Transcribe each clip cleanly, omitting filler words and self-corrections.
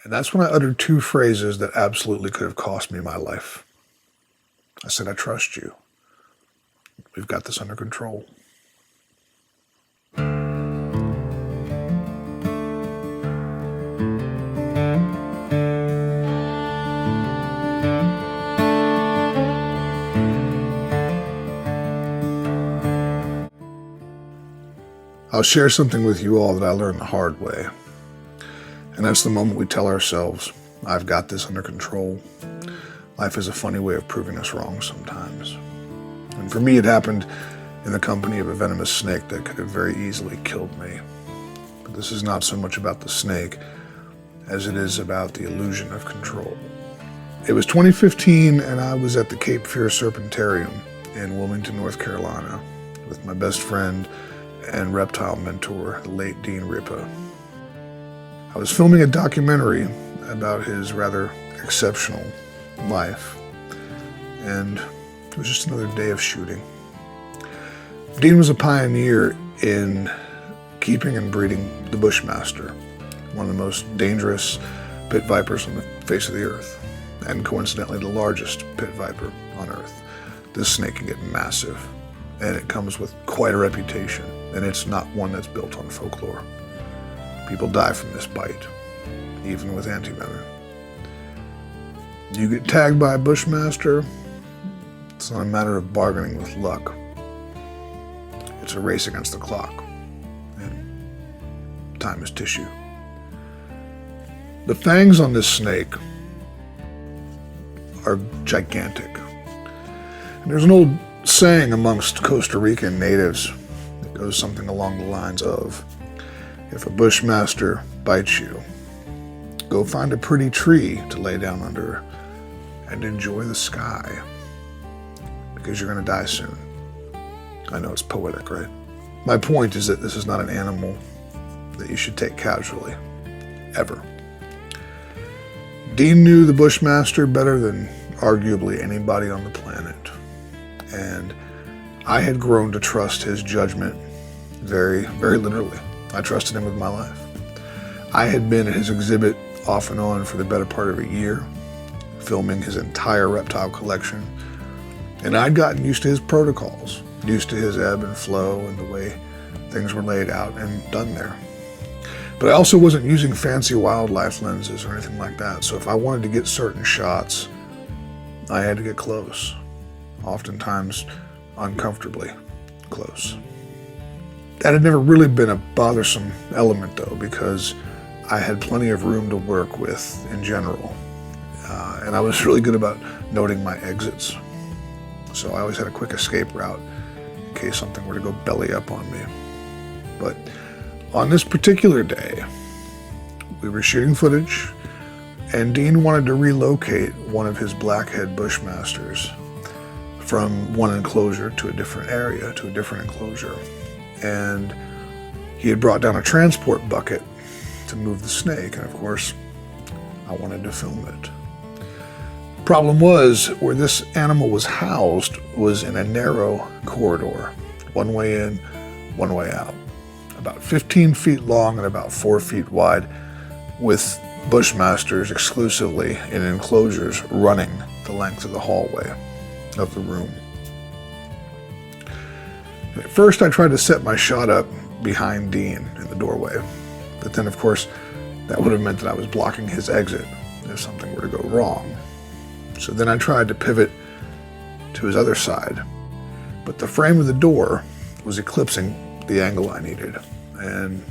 And that's when I uttered two phrases that absolutely could have cost me my life. I said, I trust you. We've got this under control. I'll share something with you all that I learned the hard way. And that's the moment we tell ourselves, I've got this under control. Life is a funny way of proving us wrong sometimes. And for me, it happened in the company of a venomous snake that could have very easily killed me. But this is not so much about the snake as it is about the illusion of control. It was 2015 and I was at the Cape Fear Serpentarium in Wilmington, North Carolina with my best friend and reptile mentor, the late Dean Ripa. I was filming a documentary about his rather exceptional life, and it was just another day of shooting. Dean was a pioneer in keeping and breeding the Bushmaster, one of the most dangerous pit vipers on the face of the earth, and coincidentally the largest pit viper on earth. This snake can get massive, and it comes with quite a reputation, and it's not one that's built on folklore. People die from this bite, even with antivenom. You get tagged by a Bushmaster, it's not a matter of bargaining with luck. It's a race against the clock, and time is tissue. The fangs on this snake are gigantic. And there's an old saying amongst Costa Rican natives that goes something along the lines of, if a Bushmaster bites you, go find a pretty tree to lay down under and enjoy the sky, because you're going to die soon. I know it's poetic, right? My point is that this is not an animal that you should take casually, ever. Dean knew the Bushmaster better than arguably anybody on the planet, and I had grown to trust his judgment very, very literally. I trusted him with my life. I had been at his exhibit off and on for the better part of a year, filming his entire reptile collection, and I'd gotten used to his protocols, used to his ebb and flow and the way things were laid out and done there. But I also wasn't using fancy wildlife lenses or anything like that, so if I wanted to get certain shots, I had to get close, oftentimes uncomfortably close. That had never really been a bothersome element, though, because I had plenty of room to work with in general. And I was really good about noting my exits. So I always had a quick escape route in case something were to go belly up on me. But on this particular day, we were shooting footage, and Dean wanted to relocate one of his blackhead Bushmasters from one enclosure to a different area, to a different enclosure. And he had brought down a transport bucket to move the snake, and of course, I wanted to film it. Problem was, where this animal was housed was in a narrow corridor, one way in, one way out, about 15 feet long and about 4 feet wide, with Bushmasters exclusively in enclosures running the length of the hallway of the room. At first, I tried to set my shot up behind Dean in the doorway, but then, of course, that would have meant that I was blocking his exit if something were to go wrong. So then I tried to pivot to his other side, but the frame of the door was eclipsing the angle I needed, and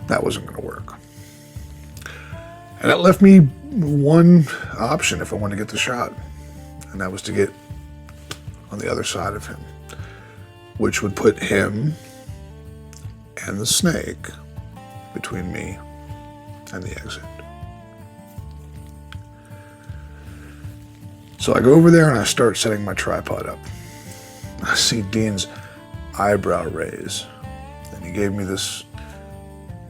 that wasn't going to work. And that left me one option if I wanted to get the shot, and that was to get on the other side of him, which would put him and the snake between me and the exit. So I go over there and I start setting my tripod up. I see Dean's eyebrow raise, and he gave me this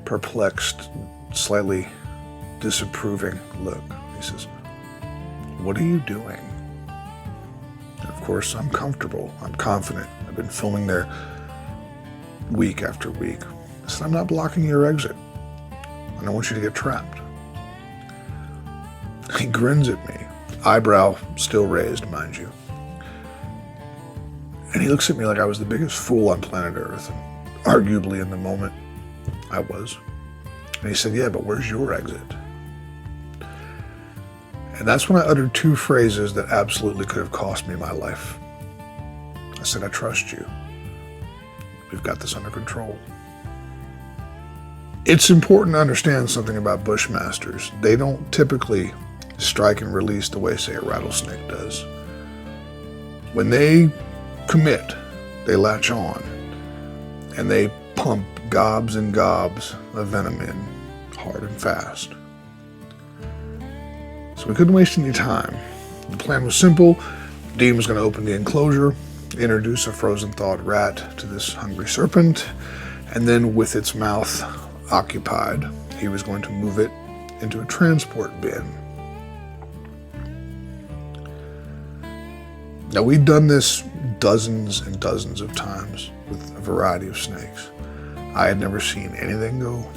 perplexed, slightly disapproving look. He says, "What are you doing?" And of course, I'm comfortable, I'm confident. I've been filming there week after week. I said, "I'm not blocking your exit. I don't want you to get trapped." He grins at me, eyebrow still raised, mind you. And he looks at me like I was the biggest fool on planet Earth. And arguably in the moment, I was. And he said, yeah, but where's your exit? And that's when I uttered two phrases that absolutely could have cost me my life. I said, I trust you. We've got this under control. It's important to understand something about Bushmasters. They don't typically strike and release the way, say, a rattlesnake does. When they commit, they latch on, and they pump gobs and gobs of venom in, hard and fast. So we couldn't waste any time. The plan was simple. Dean was going to open the enclosure, introduce a frozen thawed rat to this hungry serpent, and then with its mouth occupied, he was going to move it into a transport bin. Now, we'd done this dozens and dozens of times with a variety of snakes. I had never seen anything go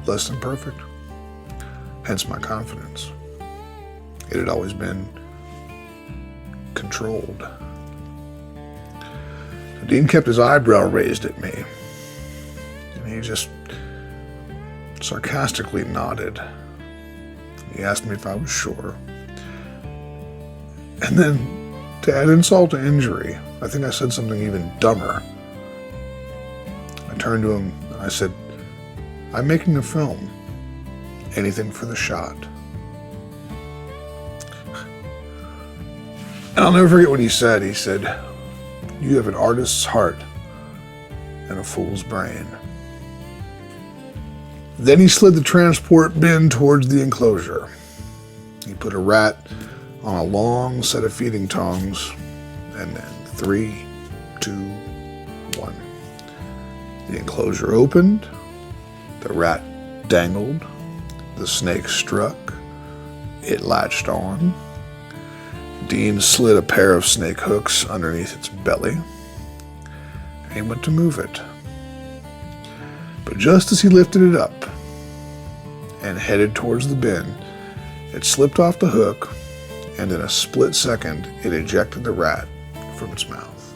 less than perfect, hence my confidence. It had always been controlled. Dean kept his eyebrow raised at me, and he just sarcastically nodded. He asked me if I was sure. And then, to add insult to injury, I think I said something even dumber. I turned to him and I said, I'm making a film. Anything for the shot. And I'll never forget what he said. He said, you have an artist's heart and a fool's brain. Then he slid the transport bin towards the enclosure. He put a rat on a long set of feeding tongs, and then 3, 2, 1. The enclosure opened, the rat dangled, the snake struck, it latched on. Dean slid a pair of snake hooks underneath its belly, and he went to move it. But just as he lifted it up and headed towards the bin, it slipped off the hook, and in a split second, it ejected the rat from its mouth.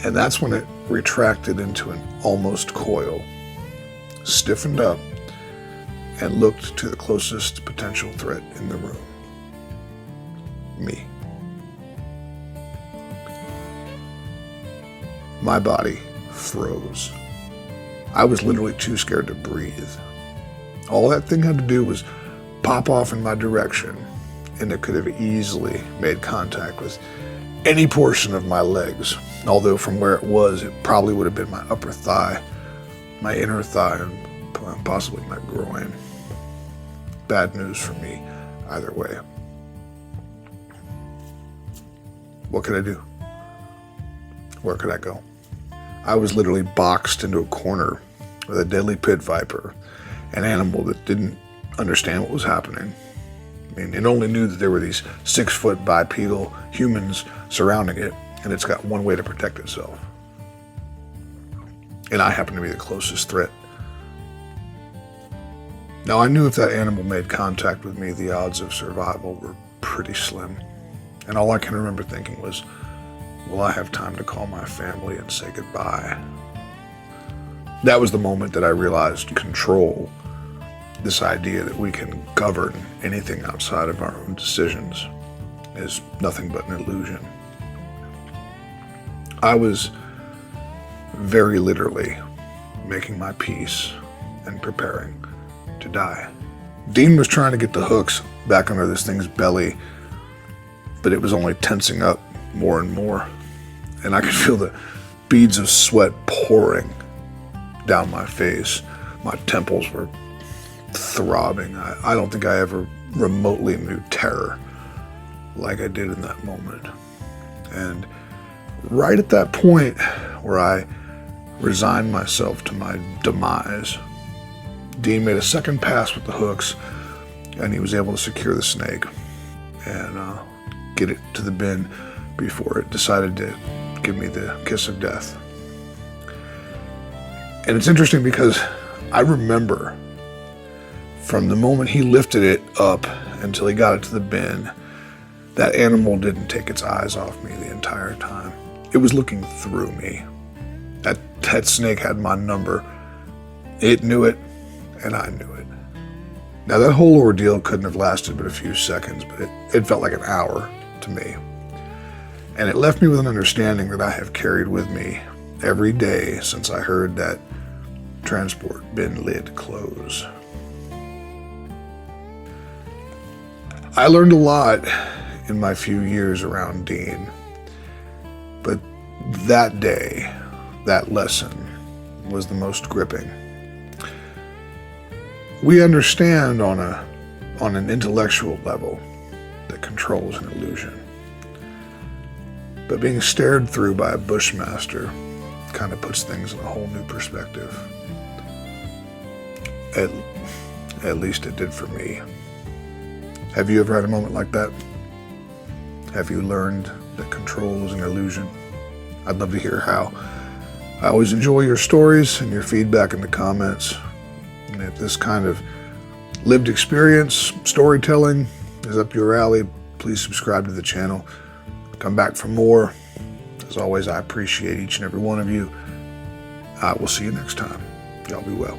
And that's when it retracted into an almost coil, stiffened up, and looked to the closest potential threat in the room. Me. My body froze. I was literally too scared to breathe. All that thing had to do was pop off in my direction, and it could have easily made contact with any portion of my legs, although from where it was, it probably would have been my upper thigh, my inner thigh, and possibly my groin. Bad news for me, either way. What could I do? Where could I go? I was literally boxed into a corner with a deadly pit viper, an animal that didn't understand what was happening. I mean, it only knew that there were these 6-foot bipedal humans surrounding it, and it's got one way to protect itself. And I happened to be the closest threat. Now, I knew if that animal made contact with me, the odds of survival were pretty slim. And all I can remember thinking was, will I have time to call my family and say goodbye? That was the moment that I realized control, this idea that we can govern anything outside of our own decisions, is nothing but an illusion. I was very literally making my peace and preparing to die. Dean was trying to get the hooks back under this thing's belly, but it was only tensing up more and more, and I could feel the beads of sweat pouring down my face. My temples were throbbing. I don't think I ever remotely knew terror like I did in that moment. And right at that point where I resigned myself to my demise, Dean made a second pass with the hooks, and he was able to secure the snake and get it to the bin before it decided to give me the kiss of death. And it's interesting because I remember From the moment he lifted it up until he got it to the bin, that animal didn't take its eyes off me the entire time. It was looking through me. That snake had my number. It knew it, and I knew it. Now, that whole ordeal couldn't have lasted but a few seconds, but it felt like an hour to me. And it left me with an understanding that I have carried with me every day since I heard that transport bin lid close. I learned a lot in my few years around Dean, but that day, that lesson was the most gripping. We understand on an intellectual level that control is an illusion, but being stared through by a bushmaster kind of puts things in a whole new perspective. At least it did for me. Have you ever had a moment like that? Have you learned that control is an illusion? I'd love to hear how. I always enjoy your stories and your feedback in the comments. And if this kind of lived experience, storytelling is up your alley, please subscribe to the channel. Come back for more. As always, I appreciate each and every one of you. I will see you next time. Y'all be well.